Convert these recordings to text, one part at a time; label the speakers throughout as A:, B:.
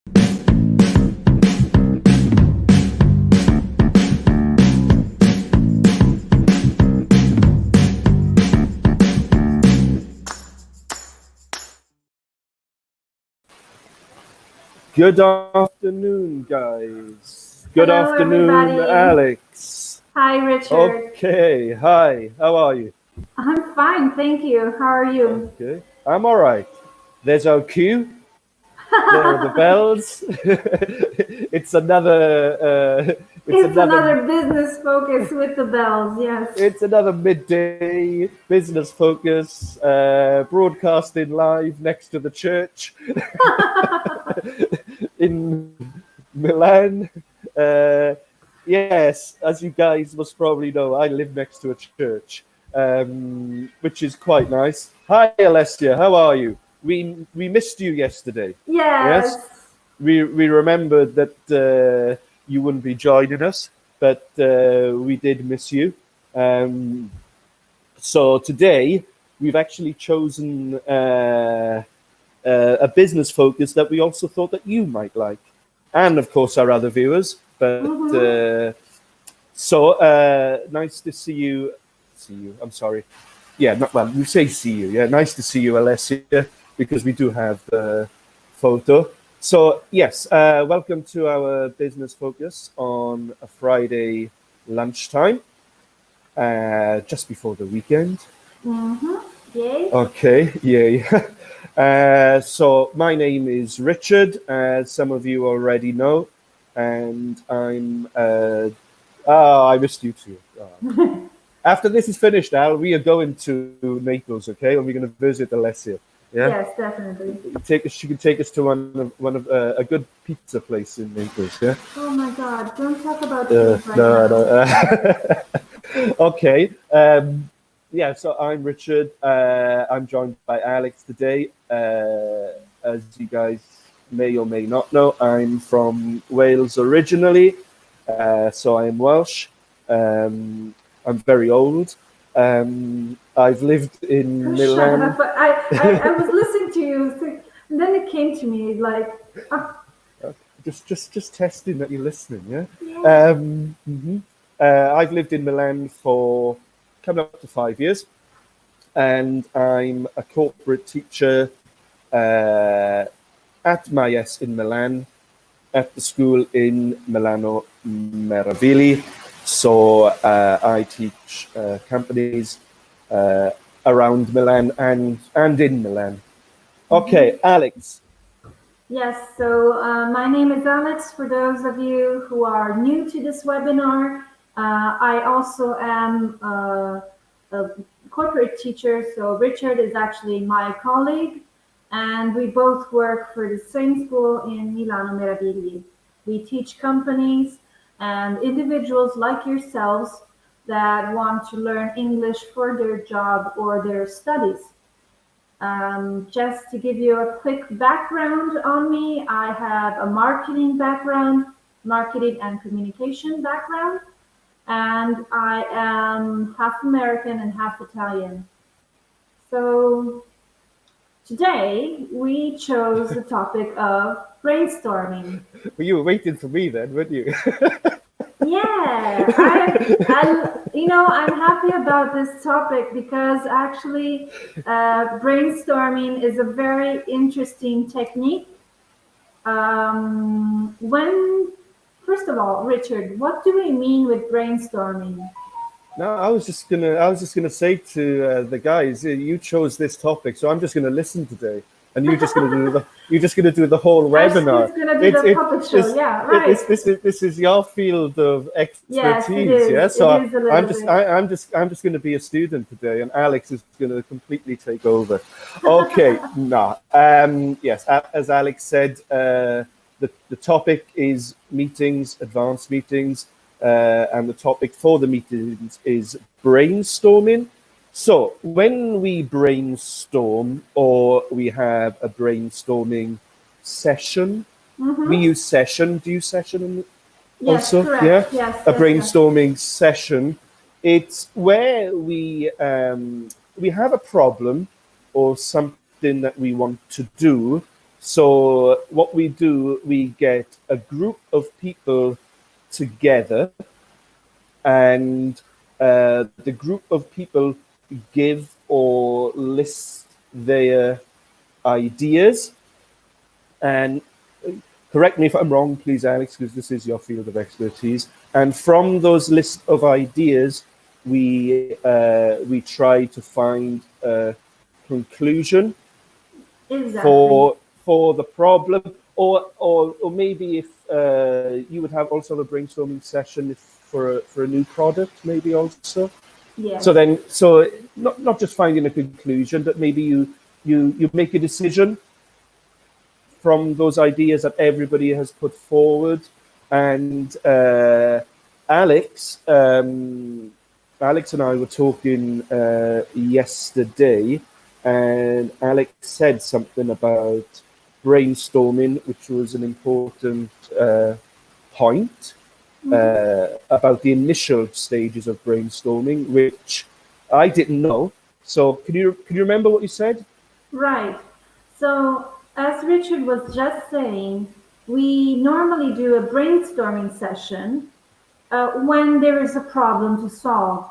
A: Good afternoon, guys. Good
B: Hello,
A: afternoon,
B: everybody.
A: Alex.
B: Hi, Richard.
A: Okay, hi. How are you?
B: I'm fine, thank you. How are you?
A: Okay, I'm all right. There's our cue. There are the bells. It's another.
B: It's another business focus with the bells, yes.
A: It's another midday business focus, broadcasting live next to the church in Milan. Yes, as you guys must probably know, I live next to a church, which is quite nice. Hi, Alessia, how are you? We missed you yesterday.
B: Yes.
A: We remembered that you wouldn't be joining us, but we did miss you. So today we've actually chosen a business focus that we also thought that you might like, and of course our other viewers. But nice to see you. I'm sorry. Yeah, not well. You say see you. Yeah, nice to see you, Alessia, because we do have the photo. So yes, welcome to our business focus on a Friday lunchtime, just before the weekend.
B: Yay.
A: Okay, yay. So my name is Richard, as some of you already know, and I'm. I missed you too. After this is finished, Al, we are going to Naples, okay, and we're going to visit Alessia. Yeah.
B: Yes, definitely.
A: She can take us to one of a good pizza place in Naples. Yeah.
B: Oh my God! Don't talk about food right now.
A: No. Okay. Yeah, so I'm Richard. I'm joined by Alex today. As you guys may or may not know, I'm from Wales originally, so I am Welsh. I'm very old. I've lived in Milan.
B: Shut up! I was listening to you, and then it came to me like.
A: Just testing that you're listening. Yeah.
B: Yeah.
A: I've lived in Milan for coming up to 5 years, and I'm a corporate teacher at Myes in Milan, at the school in Milano Meravigli. So I teach companies around Milan and in Milan. Okay, Alex.
B: Yes, so my name is Alex. For those of you who are new to this webinar, I also am a corporate teacher. So Richard is actually my colleague, and we both work for the same school in Milano Meravigli. We teach companies and individuals like yourselves that want to learn English for their job or their studies. Just to give you a quick background on me, I have a marketing background, marketing and communication background, and I am half American and half Italian. So today we chose the topic of brainstorming.
A: Well, you were waiting for me then, weren't you?
B: Yeah, I'm happy about this topic because actually brainstorming is a very interesting technique. First of all, Richard, what do we mean with brainstorming?
A: No, I was just gonna say to the guys, you chose this topic, so I'm just gonna listen today, and you're just gonna do the whole webinar.
B: It's gonna be the puppet show, yeah, right.
A: This is your field of expertise,
B: yes, it is.
A: Yeah. So
B: it is a little
A: I'm just gonna be a student today, and Alex is gonna completely take over. Okay, no, yes, as Alex said, the topic is meetings, advanced meetings. And the topic for the meetings is brainstorming. So when we brainstorm or we have a brainstorming session, we use session. Do you use session also?
B: Correct.
A: Yeah, a brainstorming session. It's where we have a problem or something that we want to do So what we do, we get a group of people together, and the group of people give or list their ideas. And correct me if I'm wrong, please, Alex, because this is your field of expertise. And from those list of ideas, we try to find a conclusion for the problem, or maybe if you would have also a brainstorming session for a new product, maybe also.
B: Yes.
A: So not just finding a conclusion, but maybe you make a decision from those ideas that everybody has put forward. And Alex and I were talking yesterday, and Alex said something about brainstorming, which was an important point about the initial stages of brainstorming, which I didn't know. So can you remember what you said?
B: Right. So as Richard was just saying, we normally do a brainstorming session when there is a problem to solve.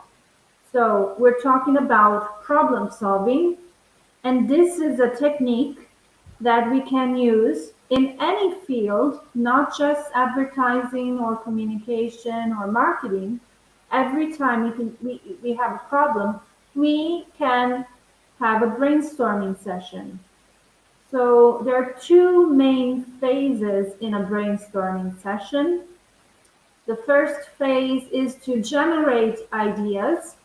B: So we're talking about problem solving, and this is a technique that we can use in any field, not just advertising or communication or marketing. Every time we have a problem, we can have a brainstorming session. So there are two main phases in a brainstorming session. The first phase is to generate ideas,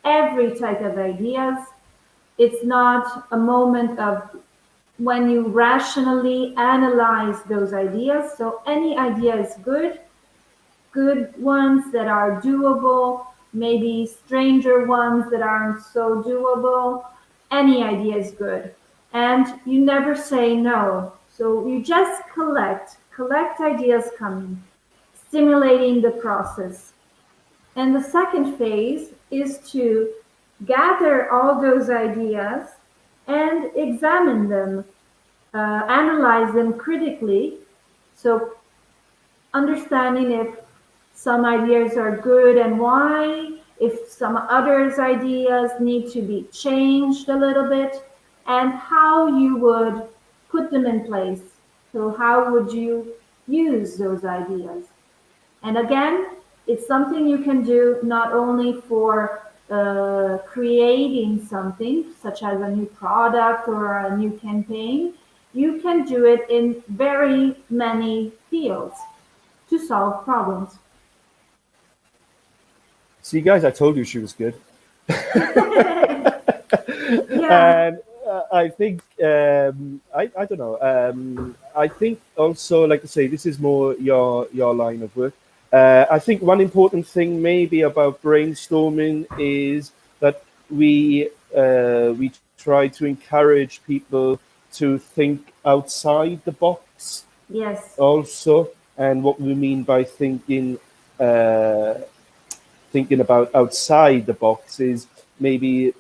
B: every type of ideas. It's not a moment of when you rationally analyze those ideas. So any idea is good ones that are doable, maybe stranger ones that aren't so doable. Any idea is good. And you never say no. So you just collect ideas coming, stimulating the process. And the second phase is to gather all those ideas and examine them, analyze them critically. So understanding if some ideas are good and why, if some others' ideas need to be changed a little bit, and how you would put them in place. So how would you use those ideas? And again, it's something you can do not only for creating something, such as a new product or a new campaign, you can do it in very many fields to solve problems.
A: See, guys, I told you she was good.
B: Yeah.
A: And I think I don't know. I think also, like I say, this is more your line of work. I think one important thing maybe about brainstorming is that we try to encourage people to think outside the box.
B: Yes.
A: Also, and what we mean by thinking about outside the box is maybe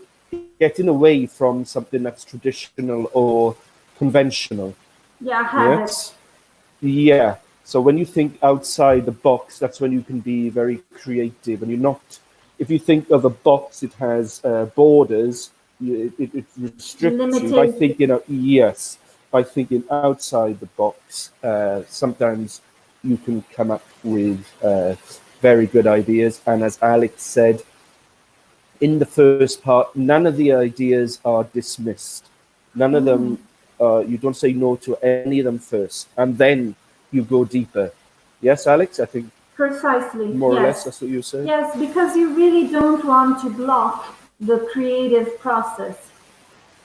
A: getting away from something that's traditional or conventional.
B: Yeah, habits.
A: Yes? Yeah. So when you think outside the box, that's when you can be very creative. And you're not, if you think of a box, it has borders, it restricts you. By thinking, yes, by thinking outside the box, sometimes you can come up with very good ideas. And as Alex said, in the first part, none of the ideas are dismissed. None of them, you don't say no to any of them first, and then you go deeper. Yes, Alex, I think
B: precisely.
A: More
B: yes.
A: or less, that's what you say.
B: Yes, because you really don't want to block the creative process.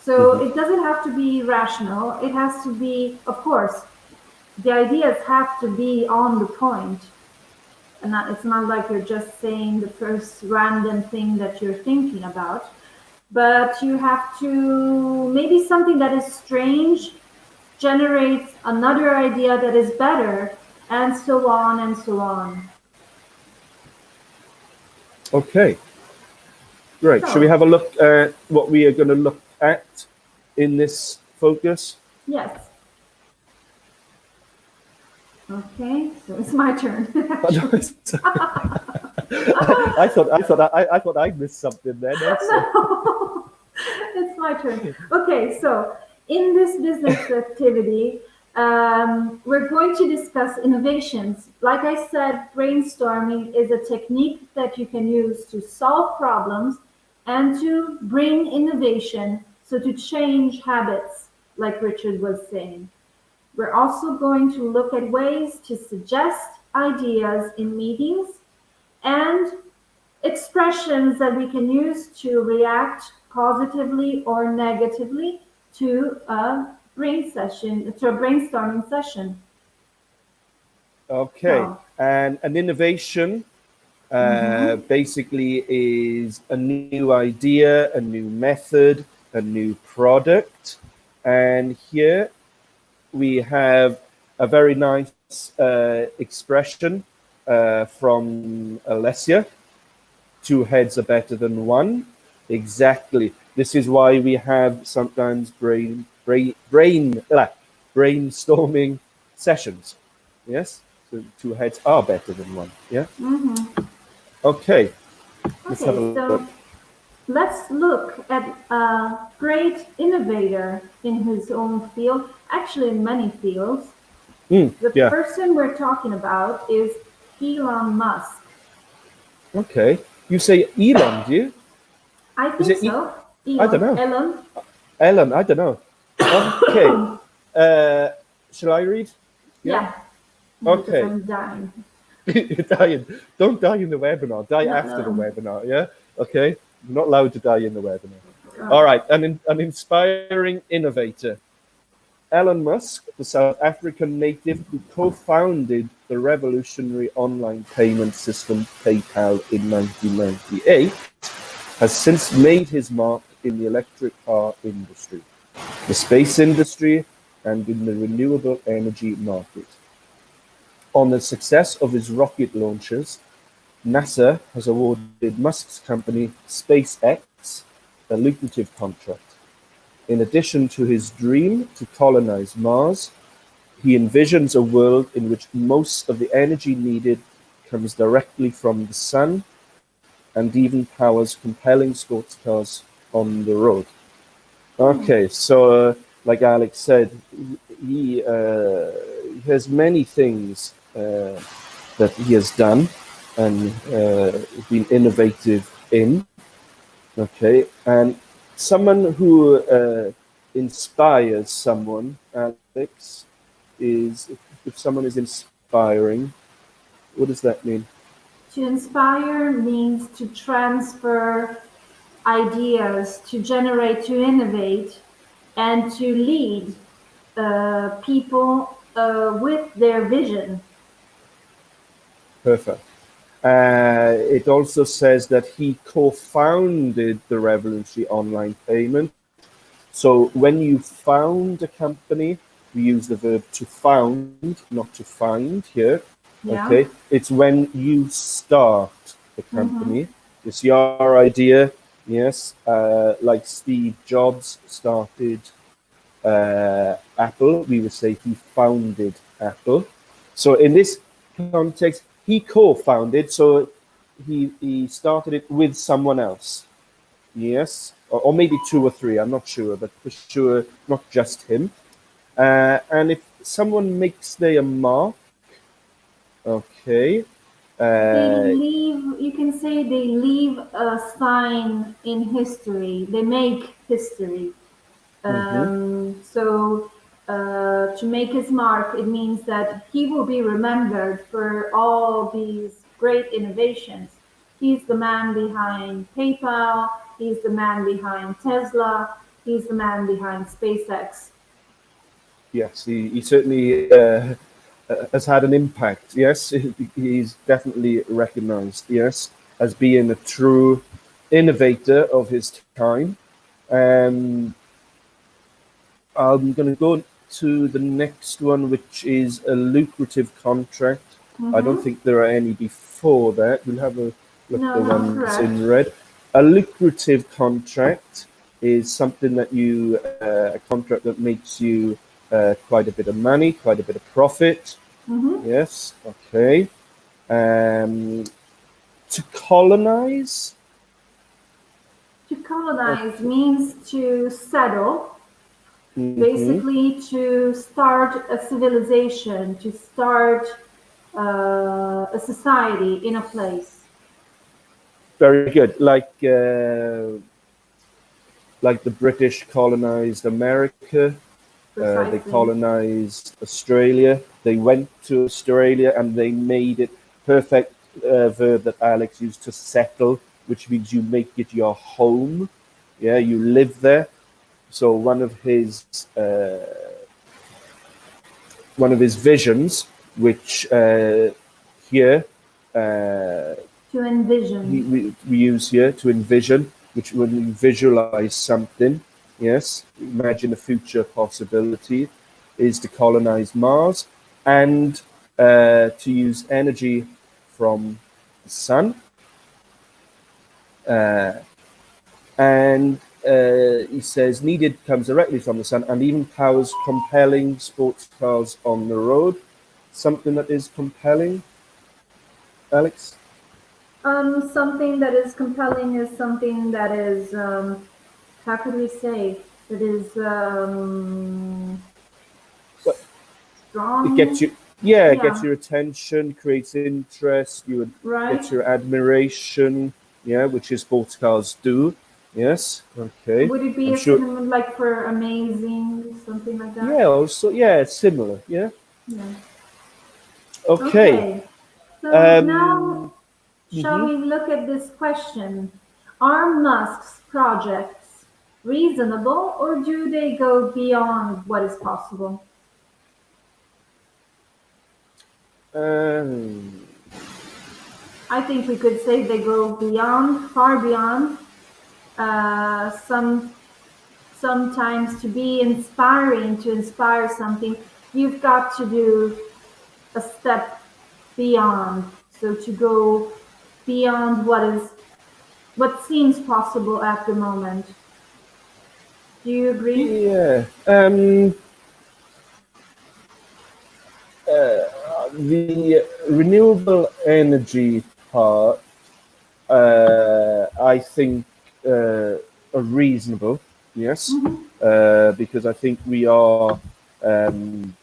B: So it doesn't have to be rational. It has to be, of course, the ideas have to be on the point. And it's not like you're just saying the first random thing that you're thinking about. But you have to, maybe something that is strange generates another idea that is better, and so on and so on.
A: Okay, great.
B: So,
A: should we have a look at what we are going to look at in this focus?
B: Yes. Okay, so it's my turn.
A: I thought I missed something then.
B: No, it's my turn. Okay, so in this business activity, we're going to discuss innovations. Like I said, brainstorming is a technique that you can use to solve problems and to bring innovation, so to change habits, like Richard was saying. We're also going to look at ways to suggest ideas in meetings and expressions that we can use to react positively or negatively to a brainstorming session.
A: Okay,
B: So,
A: and an innovation basically is a new idea, a new method, a new product. And here we have a very nice expression from Alessia. Two heads are better than one. Exactly. This is why we have sometimes brainstorming sessions. Yes? So two heads are better than one. Yeah? Okay. Let's have a
B: okay,
A: look.
B: so let's look at a great innovator in his own field, actually in many fields. The
A: Yeah.
B: person we're talking about is Elon Musk.
A: Okay. You say Elon, do you?
B: I
A: Is
B: think
A: it
B: so.
A: I don't
B: Elon,
A: know.
B: Elon.
A: Ellen, I don't know. Okay. Shall I read? Yeah.
B: Yeah, because
A: Okay.
B: I'm dying.
A: You're dying. Don't die in the webinar. Die
B: No,
A: after the
B: no.
A: webinar. Yeah. Okay. You're not allowed to die in the webinar.
B: Oh.
A: All right. An inspiring innovator. Elon Musk, the South African native who co-founded the revolutionary online payment system PayPal in 1998, has since made his mark in the electric car industry, the space industry, and in the renewable energy market. On the success of his rocket launches, NASA has awarded Musk's company SpaceX a lucrative contract. In addition to his dream to colonize Mars, he envisions a world in which most of the energy needed comes directly from the sun and even powers compelling sports cars on the road. Okay, so like Alex said, he has many things that he has done and been innovative in. Okay, and someone who inspires someone, Alex, is if someone is inspiring, what does that mean?
B: To inspire means to transfer ideas, to generate, to innovate, and to lead people with their vision.
A: Perfect. It also says that he co-founded the revolutionary online payment. So when you found a company, we use the verb to found, not to find here.
B: Yeah.
A: Okay, it's when you start the company. It's your idea, yes. Like Steve Jobs started Apple, we would say he founded Apple. So in this context, he co-founded, so he started it with someone else. Yes, or maybe two or three, I'm not sure, but for sure, not just him. And if someone makes their mark, okay.
B: You can say they leave a sign in history. They make history. So to make his mark, it means that he will be remembered for all these great innovations. He's the man behind PayPal. He's the man behind Tesla. He's the man behind SpaceX.
A: Yes, he certainly has had an impact. Yes, he's definitely recognized, yes, as being a true innovator of his time. I'm going to go to the next one, which is a lucrative contract. I don't think there are any before that. We'll have a look at the ones
B: correct.
A: in red. A lucrative contract is something that a contract that makes you quite a bit of money, quite a bit of profit. Yes. Okay. To colonize.
B: To colonize means to settle,
A: Mm-hmm.
B: basically to start a civilization, to start a society in a place.
A: Very good. Like the British colonized America. They
B: Precisely.
A: colonized Australia. They went to Australia and they made it perfect verb that Alex used to settle, which means you make it your home. Yeah, you live there. So one of his visions, which here
B: To envision.
A: we use here to envision, which when you visualize something, yes, imagine a future possibility, is to colonize Mars and to use energy from the sun. And he says needed comes directly from the sun and even powers compelling sports cars on the road. Something that is compelling, Alex?
B: Something that is compelling is something that is, how could we say, that is
A: Well, it gets
B: strong.
A: you, yeah, it gets
B: Yeah,
A: your attention, creates interest, you would
B: right?
A: get your admiration, yeah, which is sports cars do. Yes, okay.
B: Would it be
A: I'm
B: a
A: sure.
B: synonym like for amazing, something like that?
A: Yeah, also, yeah, it's similar. Yeah.
B: Yeah.
A: Okay.
B: Okay. So now,
A: Um.
B: shall
A: Mhm.
B: we look at this question? Are Musk's projects reasonable or do they go beyond what is possible?
A: Um.
B: I think we could say they go beyond, far beyond. Sometimes to be inspiring, to inspire something, you've got to do a step beyond. So to go beyond what seems possible at the moment. Do you agree?
A: Yeah. The renewable energy part, I think, are reasonable. Yes, because I think um,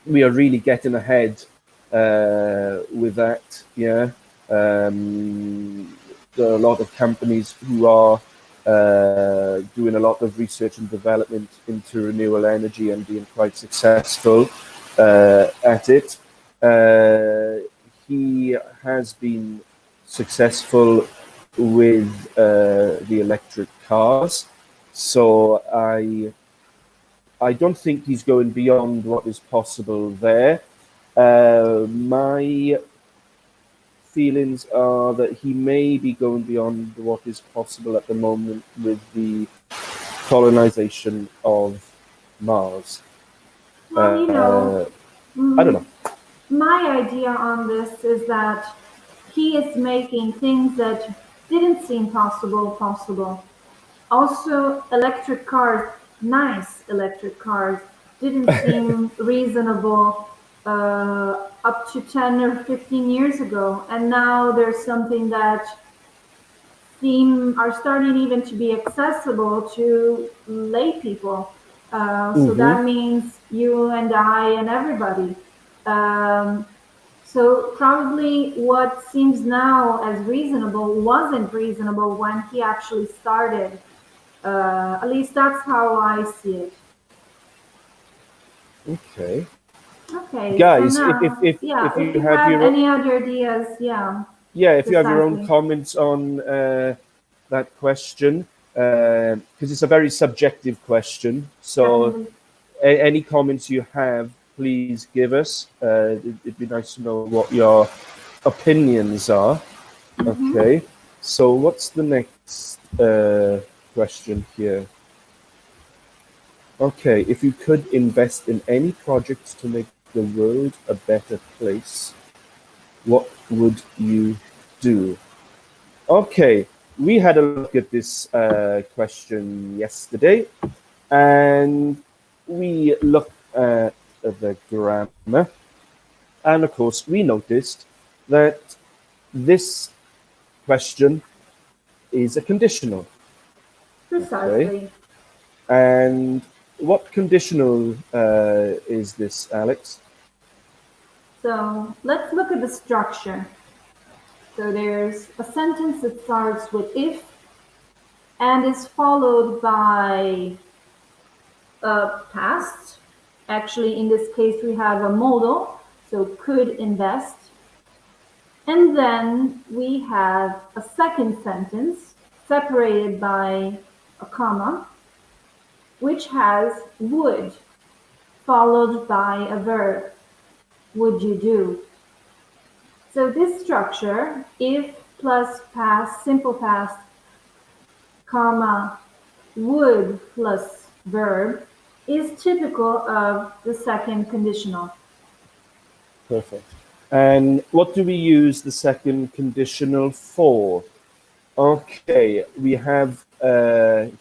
A: we are really getting ahead with that. Yeah, there are a lot of companies who are doing a lot of research and development into renewable energy and being quite successful at it. He has been successful with the electric cars, so I don't think he's going beyond what is possible there. My feelings are that he may be going beyond what is possible at the moment with the colonization of Mars.
B: Well,
A: I don't know.
B: mm, my idea on this is that he is making things that didn't seem possible. Also, electric cars, nice electric cars, didn't seem reasonable up to 10 or 15 years ago. And now there's something that are starting even to be accessible to lay people. So
A: Mm-hmm.
B: that means you and I and everybody. Um, so probably what seems now as reasonable wasn't reasonable when he actually started. At least that's how I see it.
A: Okay,
B: Okay, so
A: guys,
B: now, yeah,
A: if
B: if
A: you
B: you
A: have
B: have
A: your
B: any other ideas, yeah,
A: yeah, if you have your own
B: precisely.
A: comments on that question, because it's a very subjective question. So
B: Definitely.
A: any comments you have, please give us. It'd be nice to know what your opinions are. Okay. So what's the next question here? Okay, if you could invest in any projects to make the world a better place, what would you do? Okay, we had a look at this question yesterday, and we looked at the grammar. And of course, we noticed that this question is a conditional. Okay.
B: Precisely.
A: And what conditional is this, Alex?
B: So let's look at the structure. So there's a sentence that starts with if and is followed by past. Actually, in this case, we have a modal, so could invest. And then we have a second sentence separated by a comma, which has would, followed by a verb. Would you do? So this structure, if plus past, simple past, comma, would plus verb, is typical of the second conditional.
A: Perfect. And what do we use the second conditional for? Okay, we have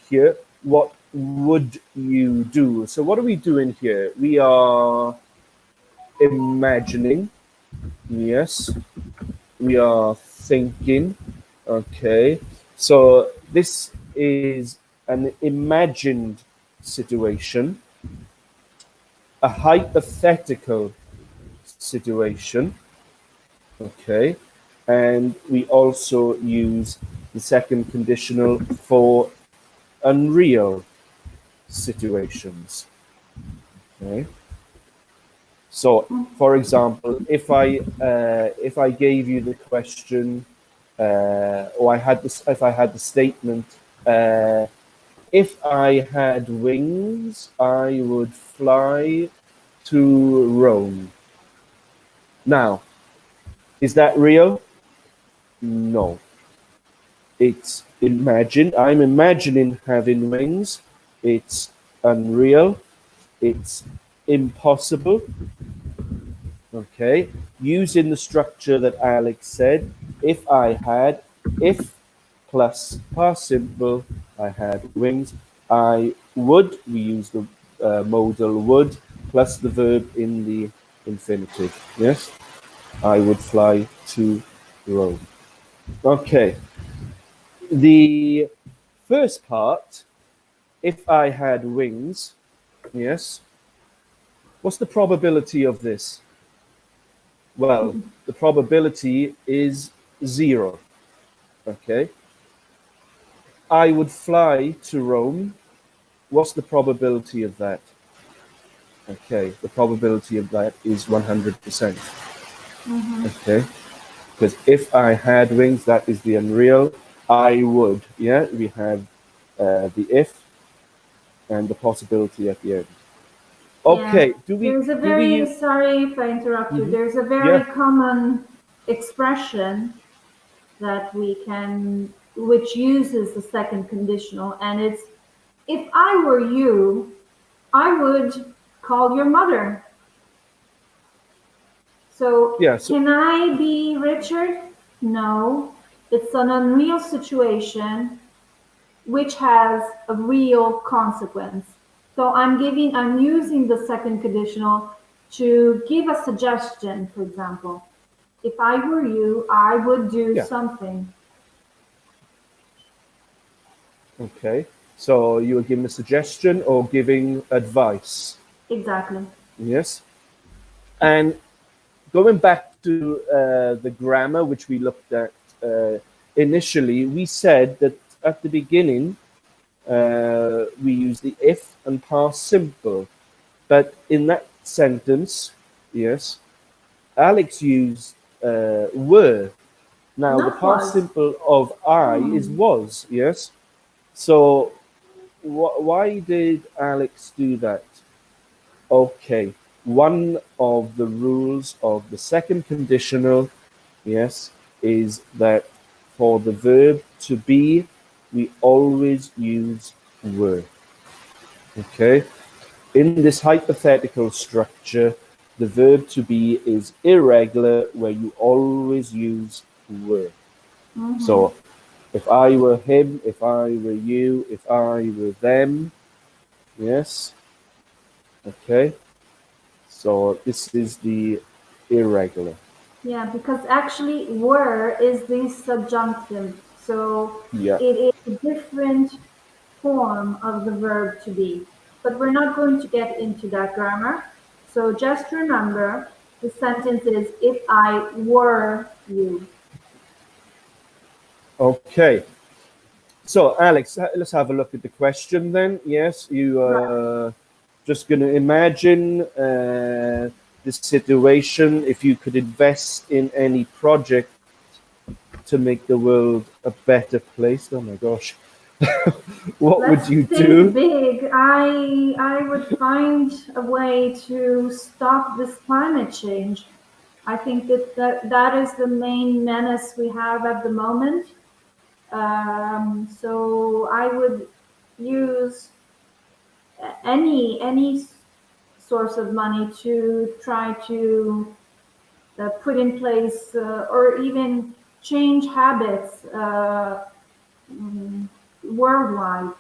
A: here, what would you do? So what are we doing here? We are imagining, yes. We are thinking, okay. So this is an imagined situation, a hypothetical situation, okay, and we also use the second conditional for unreal situations. Okay. So, for example, if I gave you the question, or if I had the statement, if I had wings, I would fly to Rome. Now, is that real? No. It's imagined. I'm imagining having wings. It's unreal. It's impossible. Okay. Using the structure that Alex said, if I had, if plus past simple, I had wings, I would, we use the modal would, plus the verb in the infinitive. Yes? I would fly to Rome. Okay. The first part, if I had wings, yes. What's the probability of this? Well, the probability is 0. Okay. I would fly to Rome. What's the probability of that? Okay, the probability of that is 100%. Okay. Because if I had wings, that is the unreal. I would, yeah, we have the if and the possibility at the end. Okay,
B: yeah. There's a very, sorry if I interrupt you, there's a very common expression that which uses the second conditional, and it's, if I were you, I would call your mother. So, can I be Richard? No, it's an unreal situation which has a real consequence. So I'm using the second conditional to give a suggestion, for example. If I were you, I would do something.
A: Okay, so you were giving a suggestion or giving advice?
B: Exactly.
A: Yes. And going back to the grammar, which we looked at initially, we said that at the beginning, we use the if and past simple. But in that sentence, yes, Alex used were. Now, the past simple of I is was, yes? So, why did Alex do that? Okay, one of the rules of the second conditional, yes, is that for the verb to be, we always use were. Okay, in this hypothetical structure, the verb to be is irregular, where you always use were. So, if I were him, if I were you, if I were them, yes. Okay. So this is the irregular.
B: Yeah, because actually were is the subjunctive. So
A: Yeah.
B: it is a different form of the verb to be. But we're not going to get into that grammar. So just remember the sentence is if I were you.
A: Okay. So, Alex, let's have a look at the question then. Yes, you
B: Right.
A: are just going to imagine the situation if you could invest in any project to make the world a better place. Oh my gosh. What would
B: Let's
A: you
B: think
A: do?
B: big. I would find a way to stop this climate change. I think that is the main menace we have at the moment. So I would use any source of money to try to put in place or even change habits worldwide.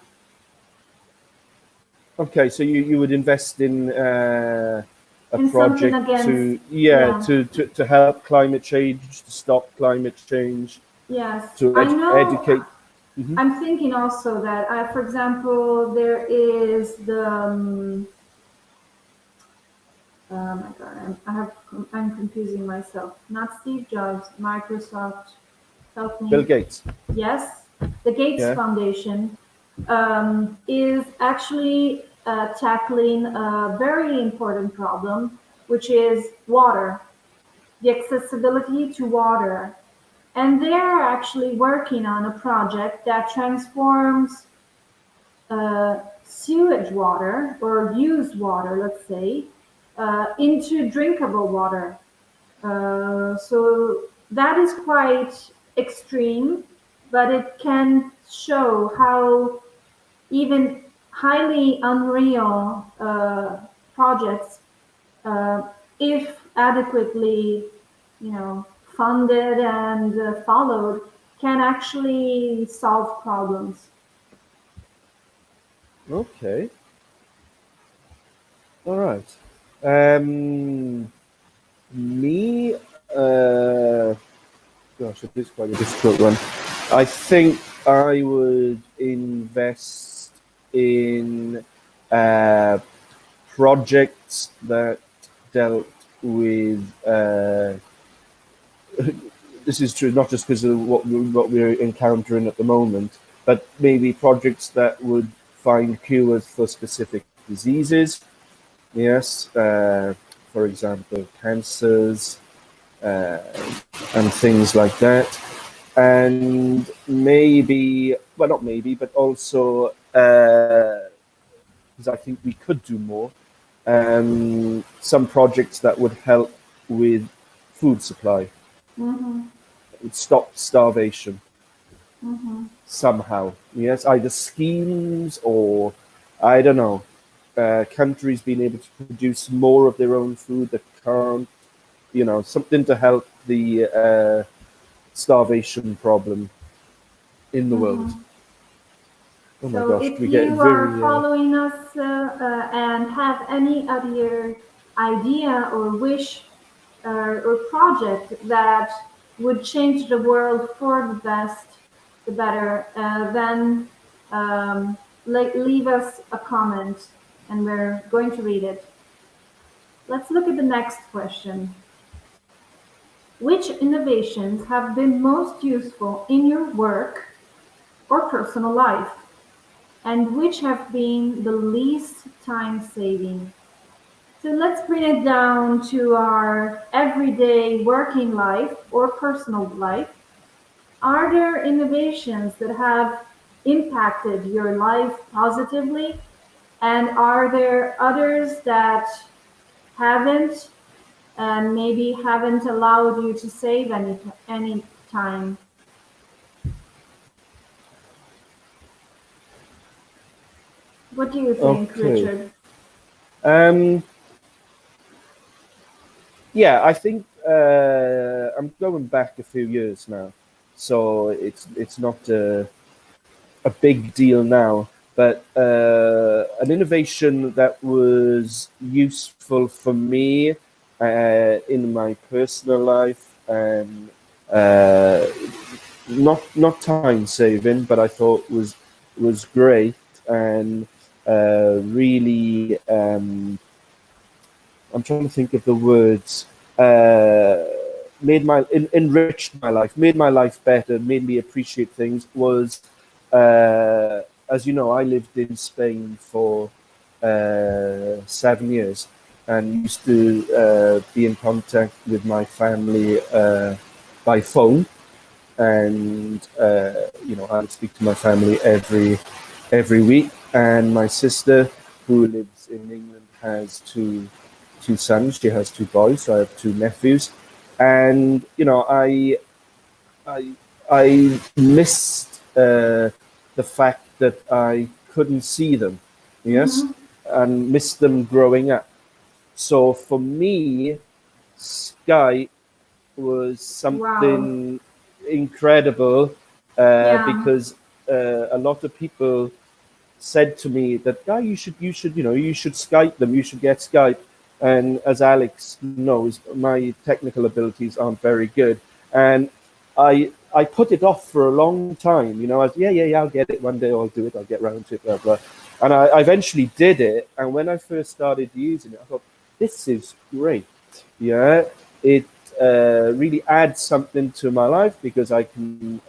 A: Okay, so you would invest in a
B: And something
A: project
B: against,
A: to, yeah,
B: yeah,
A: to help climate change, to stop climate change,
B: yes.
A: to
B: I know.
A: educate. Mhm.
B: I'm thinking also that, for example, there is the. Oh my God, I'm confusing myself. Not Steve Jobs, Microsoft. Help
A: Bill
B: me.
A: Gates.
B: Yes, the Gates
A: Yeah.
B: Foundation is actually tackling a very important problem, which is water, the accessibility to water. And they're actually working on a project that transforms sewage water or used water, let's say, into drinkable water. So that is quite extreme, but it can show how even highly unreal projects, if adequately, you know, funded and followed, can actually solve problems.
A: Okay. All right. Um, me, gosh, it is quite a difficult one. I think I would invest in uh, projects that dealt with. This is true not just because of what we're encountering at the moment, but maybe projects that would find cures for specific diseases. Yes, for example, cancers uh, and things like that. And maybe, well, not maybe, but also, because I think we could do more, some projects that would help with food supply,
B: Mm-hmm,
A: would stop starvation
B: mm-hmm.
A: somehow. Yes, either schemes or, I don't know, countries being able to produce more of their own food that can't, something to help the starvation problem in the world.
B: Mm-hmm.
A: Oh my
B: So
A: gosh,
B: if
A: we get
B: you are
A: very.
B: following us and have any other idea or wish or project that would change the world for the best, the better, then leave us a comment and we're going to read it. Let's look at the next question. Which innovations have been most useful in your work or personal life, and which have been the least time saving? So let's bring it down to our everyday working life or personal life. Are there innovations that have impacted your life positively? And are there others that haven't and maybe haven't allowed you to save any time? What do you think,
A: Okay.
B: Richard?
A: Um, yeah, I think I'm going back a few years now, so it's not a big deal now. But an innovation that was useful for me in my personal life, and not time saving, but I thought was great, and really I'm trying to think of the words. Enriched my life, made my life better, made me appreciate things. Was as you know, I lived in Spain for 7 years, and used to be in contact with my family by phone, and I would speak to my family every week. And my sister, who lives in England, has two sons. She has two boys, so I have two nephews, and I missed the fact that I couldn't see them, yes, and missed them growing up. So for me, Skype was something incredible, because a lot of people said to me that, you should Skype them, you should get Skype. And as Alex knows, my technical abilities aren't very good, and I put it off for a long time. I'll get it one day, I'll do it, I'll get round to it, blah blah. And I eventually did it, and when I first started using it, I thought, this is great. Yeah, it really adds something to my life, because I can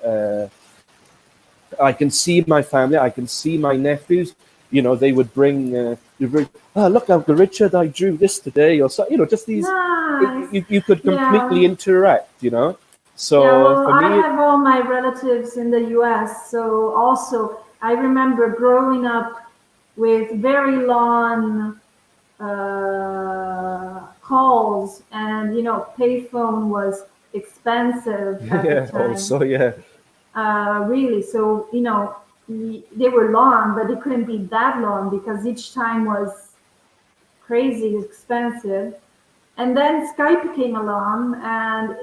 A: see my family, I can see my nephews. They would bring, look, Uncle Richard, I drew this today, or so. Just these.
B: Nice.
A: You could completely interact. So
B: well,
A: for me,
B: I have all my relatives in the U.S. So also, I remember growing up with very long calls, and payphone was expensive at the time.
A: Also,
B: really, so they were long, but they couldn't be that long, because each time was crazy expensive. And then Skype came along, and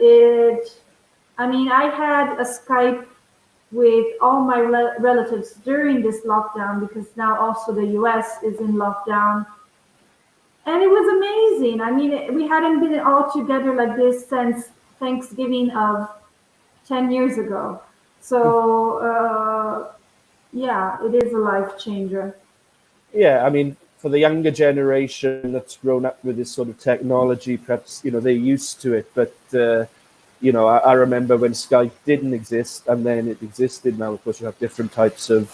B: I had a Skype with all my relatives during this lockdown, because now also the US is in lockdown. And it was amazing. We hadn't been all together like this since Thanksgiving of 10 years ago. So, it is a life changer.
A: Yeah, for the younger generation that's grown up with this sort of technology, perhaps, they're used to it. But, I remember when Skype didn't exist, and then it existed. Now, of course, you have different types of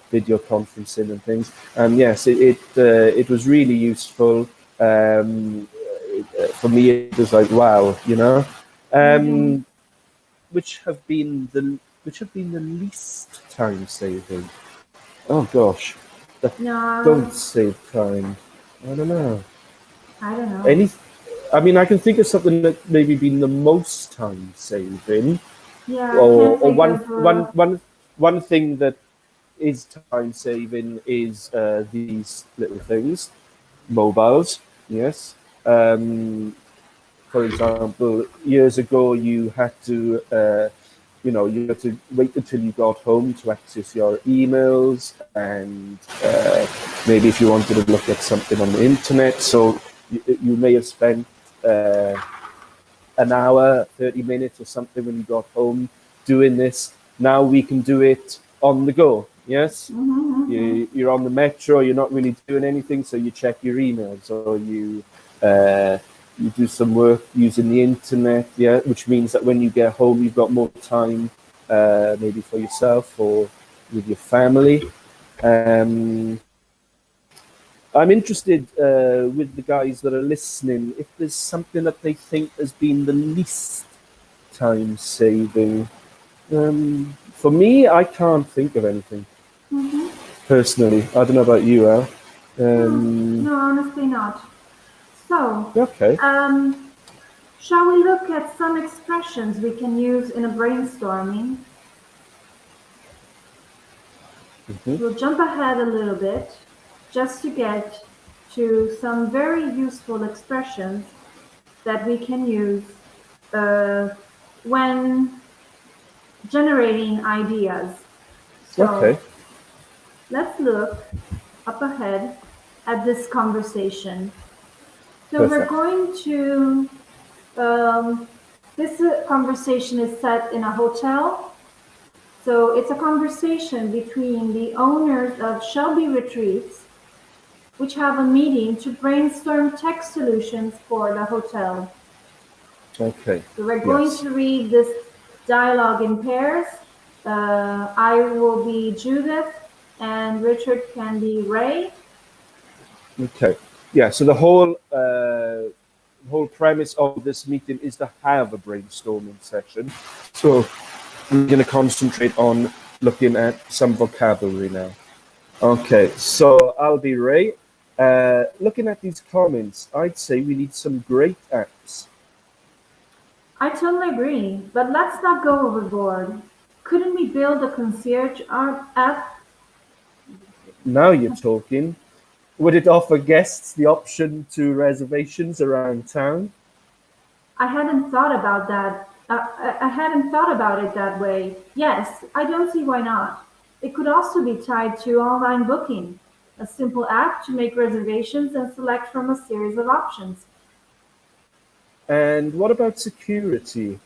A: video conferencing and things. And yes, it was really useful. For me, it was like, wow, which have been the least time saving. Oh gosh, don't save time. I don't know. I can think of something that maybe been the most time saving.
B: Yeah.
A: Or one thing that is time saving is these little things, mobiles. Yes. For example, years ago, you had to wait until you got home to access your emails, and maybe if you wanted to look at something on the internet. So you may have spent an hour, 30 minutes or something when you got home doing this. Now we can do it on the go. Yes. You're on the metro, you're not really doing anything, so you check your emails, or you do some work using the internet, which means that when you get home, you've got more time, maybe for yourself or with your family. I'm interested with the guys that are listening, if there's something that they think has been the least time saving. For me, I can't think of anything. Personally, I don't know about you, Al.
B: No, honestly not. So,
A: okay.
B: Shall we look at some expressions we can use in a brainstorming? We'll jump ahead a little bit just to get to some very useful expressions that we can use when generating ideas. So, let's look up ahead at this conversation. So we're
A: Perfect.
B: going to, this conversation is set in a hotel. So it's a conversation between the owners of Shelby Retreats, which have a meeting to brainstorm tech solutions for the hotel.
A: Okay.
B: So we're going
A: Yes.
B: to read this dialogue in pairs. I will be Judith and Richard can be Ray.
A: Okay. Yeah. So the whole premise of this meeting is to have a brainstorming session. So we're going to concentrate on looking at some vocabulary now. Okay. So I'll be Ray. Looking at these comments, I'd say we need some great apps.
B: I totally agree, but let's not go overboard. Couldn't we build a concierge app?
A: Now you're talking. Would it offer guests the option to reservations around town?
B: I hadn't thought about that. I hadn't thought about it that way. Yes, I don't see why not. It could also be tied to online booking, a simple app to make reservations and select from a series of options.
A: And what about security?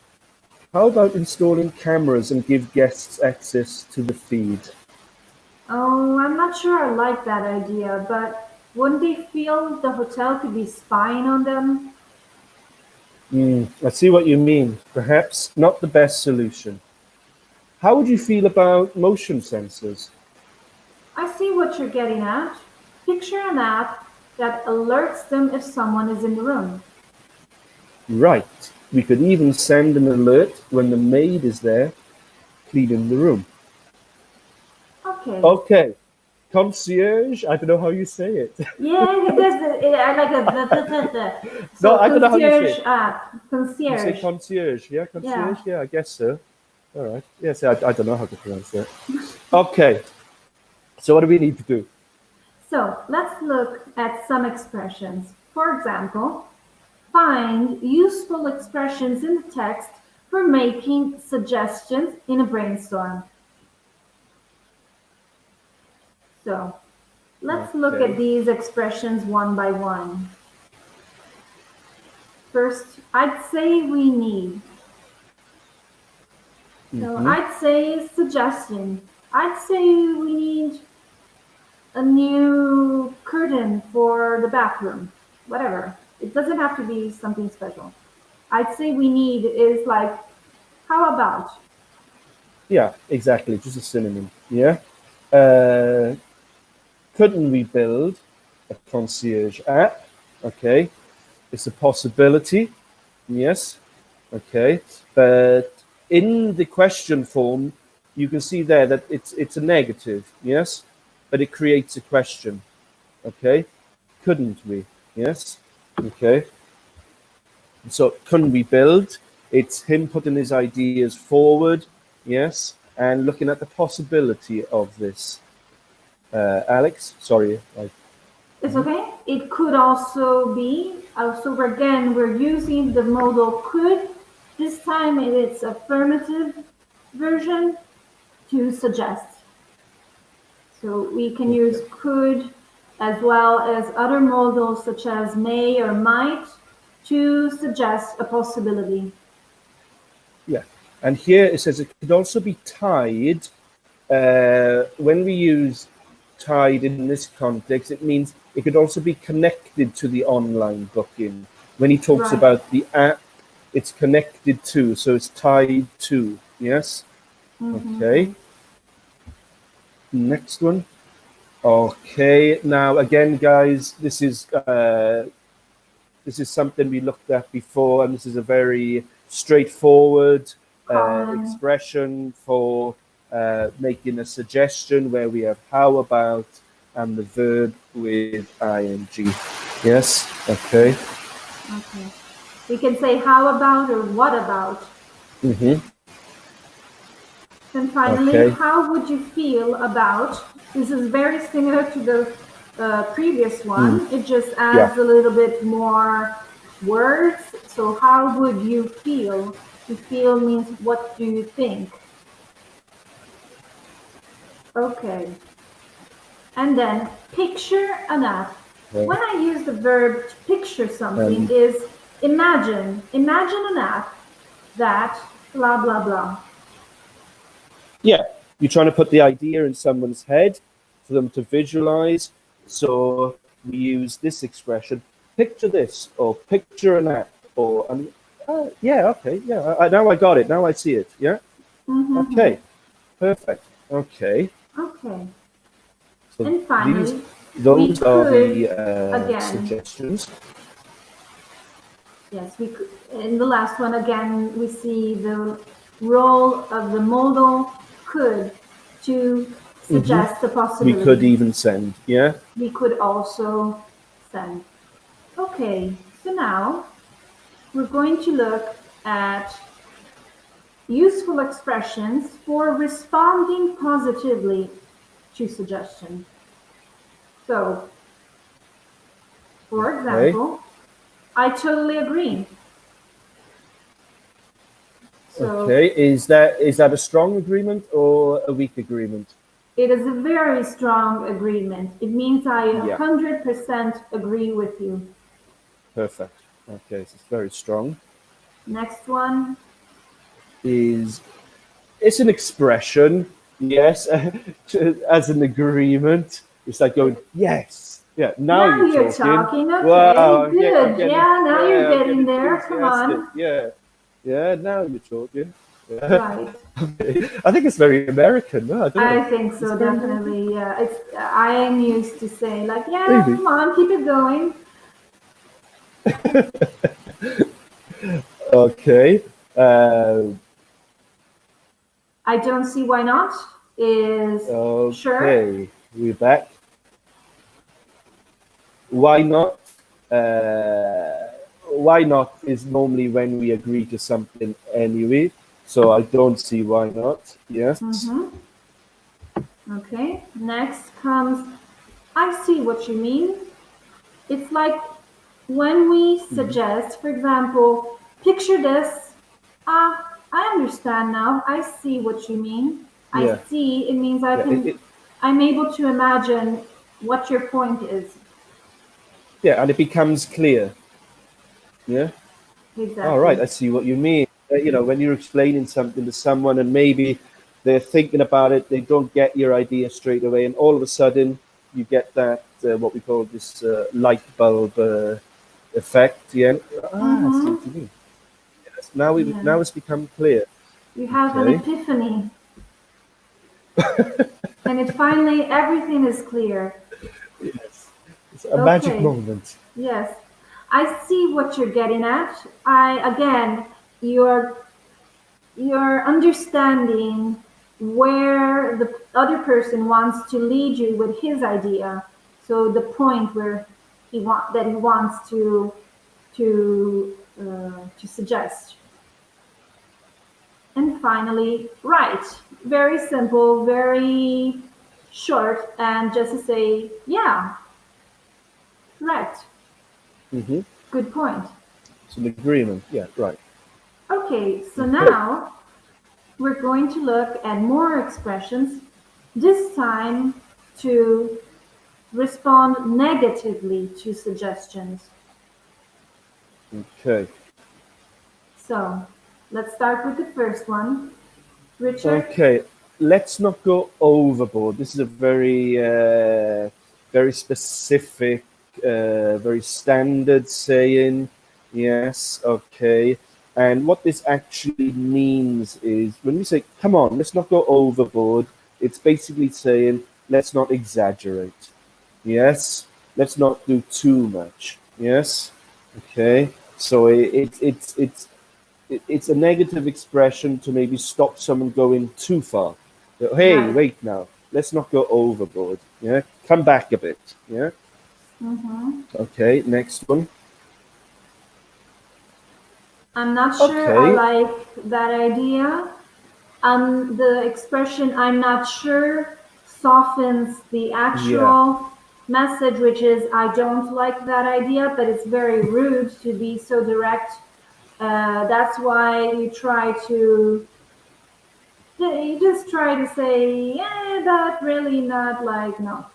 A: How about installing cameras and give guests access to the feed?
B: Oh, I'm not sure I like that idea, but wouldn't they feel the hotel could be spying on them?
A: I see what you mean. Perhaps not the best solution. How would you feel about motion sensors?
B: I see what you're getting at. Picture an app that alerts them if someone is in the room.
A: Right. We could even send an alert when the maid is there cleaning the room.
B: Okay.
A: Okay. Concierge, I don't know how you say it.
B: Yeah, I like the
A: No,
B: so
A: I don't know how you say
B: concierge
A: it.
B: app.
A: You say
B: Concierge.
A: concierge, yeah? Concierge,
B: Yeah.
A: yeah, I guess so. All right. Yes, I don't know how to pronounce that. Okay. So what do we need to do?
B: So let's look at some expressions. For example, find useful expressions in the text for making suggestions in a brainstorm. So let's look
A: Okay.
B: at these expressions one by one. First, I'd say we need. So I'd say suggestion. I'd say we need a new curtain for the bathroom. Whatever. It doesn't have to be something special. I'd say we need is like, how about?
A: Yeah, exactly. Just a synonym. Yeah. Uh, couldn't we build a concierge app? Okay. It's a possibility. Yes. Okay. But in the question form, you can see there that it's a negative. Yes. But it creates a question. Okay. Couldn't we? Yes. Okay. So couldn't we build? It's him putting his ideas forward. Yes. And looking at the possibility of this. Alex, sorry.
B: It's okay. It could also be, so again, we're using the modal could. This time it's affirmative version to suggest. So we can use could as well as other modals such as may or might to suggest a possibility.
A: Yeah. And here it says it could also be tied. When we use tied in this context, it means it could also be connected to the online booking. When he talks
B: Right.
A: about the app, it's connected to, so it's tied to. Yes. Okay. Next one. Okay. Now again, guys, this is something we looked at before, and this is a very straightforward expression for making a suggestion where we have how about and the verb with ing. Yes. Okay.
B: Okay. We can say how about or what about. And finally,
A: Okay.
B: how would you feel about? This is very similar to the previous one. It just adds a little bit more words. So how would you feel? To feel means what do you think? Okay. And then picture an app. when I use the verb to picture something is imagine an app that blah, blah, blah.
A: Yeah, you're trying to put the idea in someone's head for them to visualize. So we use this expression, picture this, or picture an app, or, yeah, okay, yeah, now I got it, now I see it, yeah? Okay, perfect, okay.
B: Okay.
A: So
B: And finally,
A: those are the
B: again,
A: suggestions.
B: yes, we could. In the last one, again, we see the role of the modal could to suggest the possibility.
A: We could even send, yeah?
B: We could also send. Okay, so now we're going to look at useful expressions for responding positively to suggestion. So, for example, I totally agree. So,
A: okay, is that a strong agreement or a weak agreement?
B: It is a very strong agreement. It means I 100% agree with you.
A: Perfect. Okay, so it's very strong.
B: Next one
A: it's an expression, yes, as an agreement. It's like going, yes. Yeah, now you're talking.
B: Okay,
A: wow,
B: good. Now you're getting there. Come on.
A: Yeah, now you're talking. Yeah.
B: Right.
A: Okay. I think it's very American. No,
B: I think so, definitely. Yeah, I am used to say like, yeah, maybe. Come on, keep it going.
A: Okay.
B: I don't see why not.
A: Okay,
B: sure.
A: We're back. Why not? Why not is normally when we agree to something anyway. So I don't see why not. Yes.
B: Okay. Next comes, I see what you mean. It's like when we suggest, for example, picture this. I understand now. I see what you mean. I see. It means I'm able to imagine what your point is.
A: Yeah, and it becomes clear. Yeah.
B: Exactly.
A: All right, I see what you mean. When you're explaining something to someone and maybe they're thinking about it, they don't get your idea straight away, and all of a sudden you get that what we call this light bulb effect. Yeah. I see what you mean. Yes. Now it's become clear.
B: You have an epiphany. And everything is clear.
A: Yes. It's a magic moment.
B: Yes. I see what you're getting at. You're understanding where the other person wants to lead you with his idea. So the point where he wants to suggest. And finally, right. Very simple, very short, and just to say, yeah, correct. Good point.
A: It's an agreement. Yeah, right.
B: Okay, so now we're going to look at more expressions, this time to respond negatively to suggestions.
A: Okay.
B: So let's start with the first one. Richard?
A: Okay, let's not go overboard. This is a very, very specific, very standard saying. Yes, okay. And what this actually means is when we say, come on, let's not go overboard, it's basically saying, let's not exaggerate. Yes, let's not do too much. Yes, okay. So it's a negative expression to maybe stop someone going too far. Hey, wait now. Let's not go overboard. Yeah, come back a bit. Yeah. Okay, next one.
B: I'm not sure I like that idea. The expression "I'm not sure" softens the actual message, which is I don't like that idea, but it's very rude to be so direct. That's why you just try to say, yeah, that really not like, no.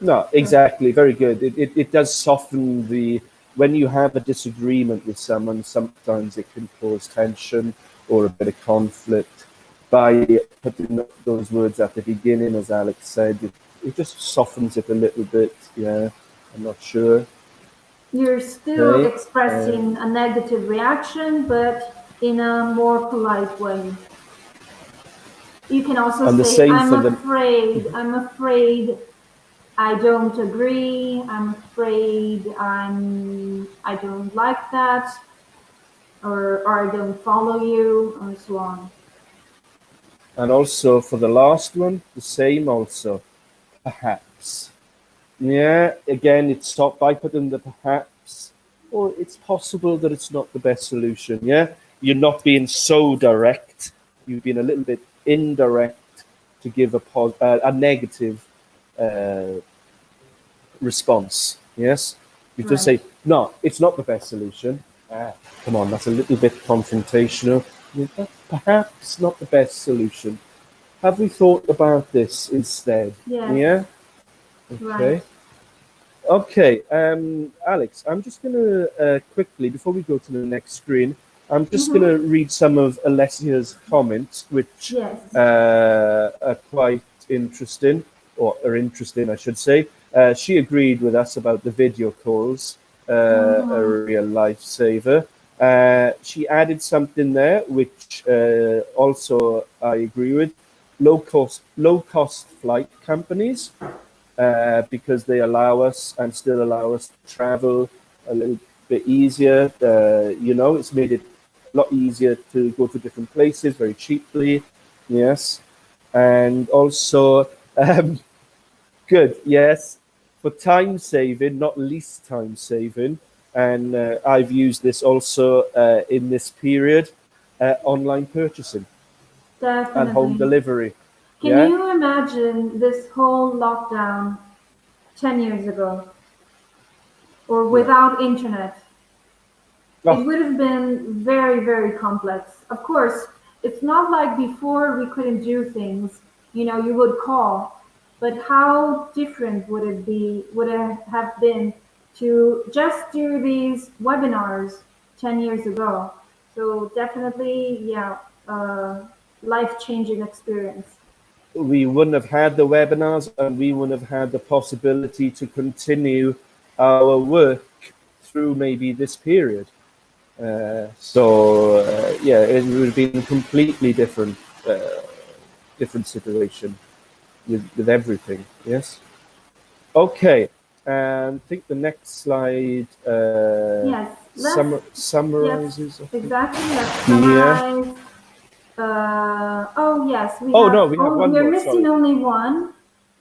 A: No, exactly. Very good. It does soften when you have a disagreement with someone, sometimes it can cause tension or a bit of conflict. By putting those words at the beginning, as Alex said, it just softens it a little bit. Yeah, I'm not sure.
B: You're still
A: Okay.
B: expressing a negative reaction, but in a more polite way. You can also
A: And the
B: say,
A: same for the
B: I'm afraid, I don't agree, I'm afraid, I don't like that, or I don't follow you, and so on.
A: and also for the last one, the same also. Perhaps. Yeah, again, it's stopped by putting the perhaps, or it's possible that it's not the best solution. Yeah, you're not being so direct. You've been a little bit indirect to give a negative uh, response. Yes, you just
B: Right.
A: say, no, it's not the best solution. Come on, that's a little bit confrontational. That's perhaps not the best solution. Have we thought about this instead?
B: Yes.
A: Yeah.
B: Right.
A: Okay. Okay, Alex, I'm just going to quickly, before we go to the next screen, I'm just going to read some of Alessia's comments, which
B: Yes.
A: are quite interesting, or are interesting, I should say. She agreed with us about the video calls, a real lifesaver. She added something there, which also I agree with. Low cost flight companies because they allow us and still allow us to travel a little bit easier. It's made it a lot easier to go to different places very cheaply. Yes. And also, good, yes, for time saving, not least time saving. And I've used this also in this period, online purchasing and home
B: Definitely.
A: delivery.
B: Can
A: Yeah.
B: you imagine this whole lockdown 10 years ago, or
A: Yeah.
B: without internet? It
A: Oh,
B: would have been very, very complex. Of course, it's not like before we couldn't do things. You would call, but how different would it have been to just do these webinars 10 years ago? So definitely, yeah, life-changing experience.
A: we wouldn't have had the webinars and we wouldn't have had the possibility to continue our work through maybe this period. Yeah, it would have been a completely different situation with everything. Yes. Okay. And I think the next slide
B: Yes, yes,
A: summarizes. I think.
B: exactly. Let's
A: Yeah.
B: summarize. Oh yes,
A: Oh no, we have one
B: we're
A: more.
B: missing
A: Sorry.
B: only one.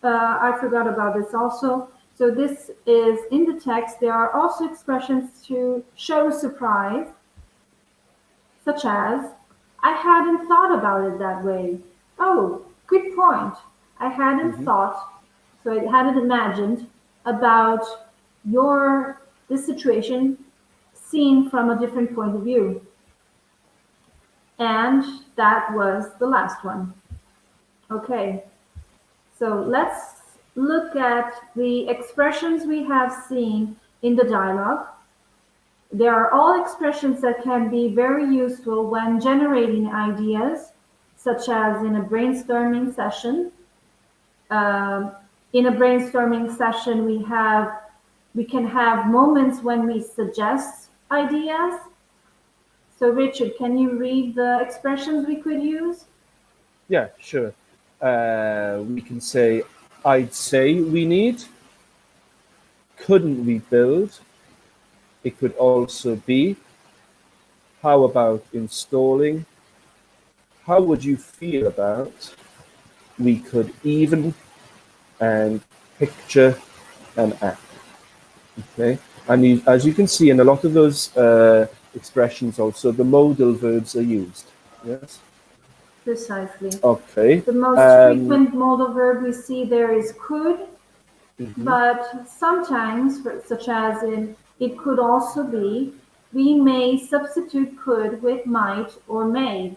B: I forgot about this also. So this is in the text. There are also expressions to show surprise, such as, I hadn't thought about it that way. Oh, good point. I hadn't
A: Hmm.
B: thought, so I hadn't imagined about this situation seen from a different point of view. And that was the last one. Okay, so let's look at the expressions we have seen in the dialogue. They are all expressions that can be very useful when generating ideas, such as in a brainstorming session. Um, in a brainstorming session, we can have moments when we suggest ideas. So, Richard, can you read the expressions we could use?
A: Yeah, sure. We can say, I'd say we need. Couldn't we build? It could also be, how about installing? How would you feel about? We could even, and picture an app. Okay, and as you can see in a lot of those expressions, also the modal verbs are used. Yes.
B: Precisely.
A: Okay.
B: The most frequent modal verb we see there is could,
A: Mhm.
B: but sometimes, such as in it could also be, we may substitute could with might or may.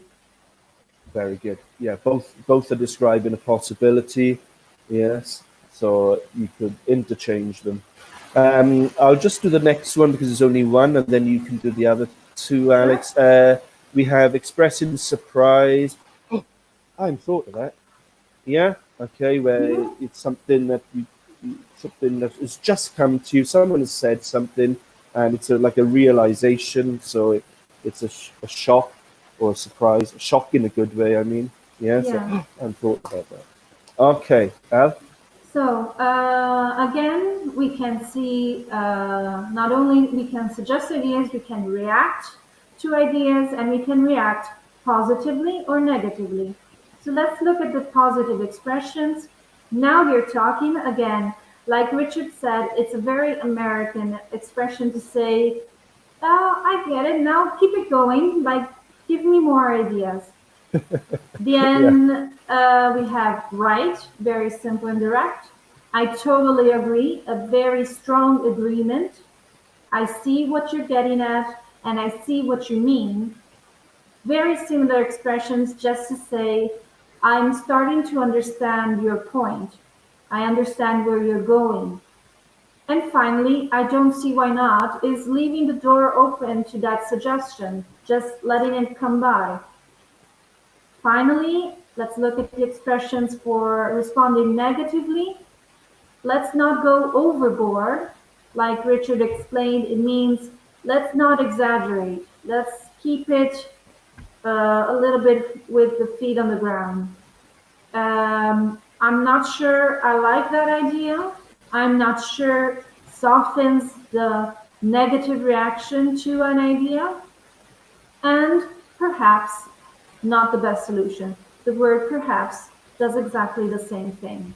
A: Very good. Yeah, both are describing a possibility. Yes. so you could interchange them. I'll just do the next one because there's only one, and then you can do the other two, Alex. We have expressing surprise. I hadn't thought of that. Yeah. Okay. Where it's something that something that has just come to you. Someone has said something, and it's like a realization. So it's a shock or a surprise. A shock in a good way, I mean. Yeah. So I hadn't thought about that. Okay, Al.
B: So again, we can see not only we can suggest ideas, we can react to ideas, and we can react positively or negatively. So let's look at the positive expressions. Now we're talking again, like Richard said, it's a very American expression to say, "Oh, I get it. Now keep it going. Like, give me more ideas." Then we have right, very simple and direct. I totally agree, a very strong agreement. I see what you're getting at, and I see what you mean. Very similar expressions just to say, I'm starting to understand your point. I understand where you're going. And finally, I don't see why not, is leaving the door open to that suggestion, just letting it come by. Finally, let's look at the expressions for responding negatively. Let's not go overboard. Like Richard explained, it means let's not exaggerate. Let's keep it a little bit with the feet on the ground. I'm not sure I like that idea. I'm not sure softens the negative reaction to an idea. And perhaps not the best solution. The word perhaps does exactly the same thing.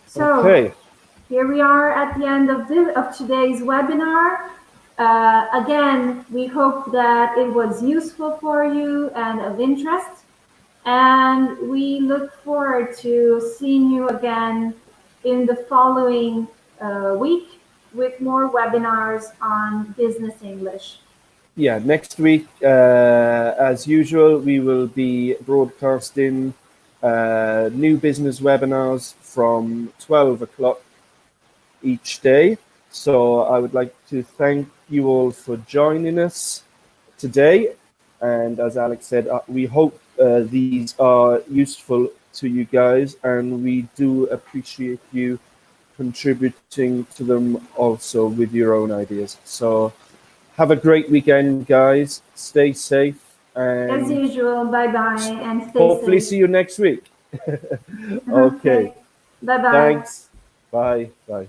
B: So here we are at the end of today's webinar. Again, we hope that it was useful for you and of interest. And we look forward to seeing you again in the following week with more webinars on business English.
A: Yeah, next week, as usual, we will be broadcasting new business webinars from 12 o'clock each day. So I would like to thank you all for joining us today. And as Alex said, we hope these are useful to you guys, and we do appreciate you contributing to them also with your own ideas. So have a great weekend, guys. Stay safe. And
B: as usual, bye-bye and stay
A: hopefully
B: safe.
A: See you next week. Okay.
B: Bye-bye.
A: Thanks. Bye. Bye.